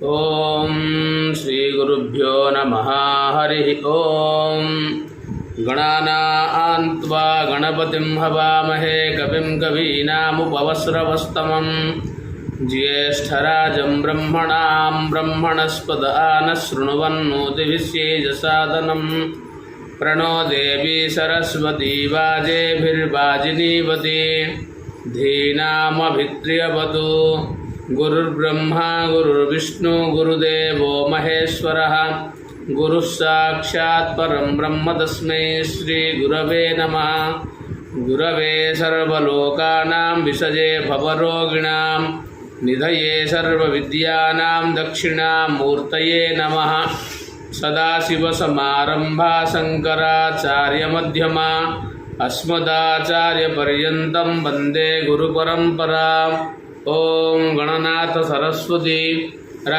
ओम श्री गुरुभ्यो नमः। हरि ओम। गणानां त्वा गणपतिं हवामहे कविं कवीनामुपवस्रवस्तमं ज्येष्ठराजं ब्रह्मणां ब्रह्मणस्पद आनशृण्वन्नोतिभिश्चेदसादनं प्रणो देवी सरस्वती वाजेभिर्वाजिनीवती धीनामभित्र्यवतु। गुरुर्ब्रह्मा गुरुर्विष्णु गुरुदेवो महेश्वरः गुरुः साक्षात् परं ब्रह्म तस्मै श्री गुरवे नमः। गुरवे सर्वलोकानां विषजे भवरोगिणां निधये सर्वविद्यानां दक्षिणामूर्तये नमः। सदाशिवसमारम्भा शङ्कराचार्यमध्यमा अस्मदाचार्यपर्यन्तं वन्दे गुरुपरम्परा। ओम गणनाथ सरस्वती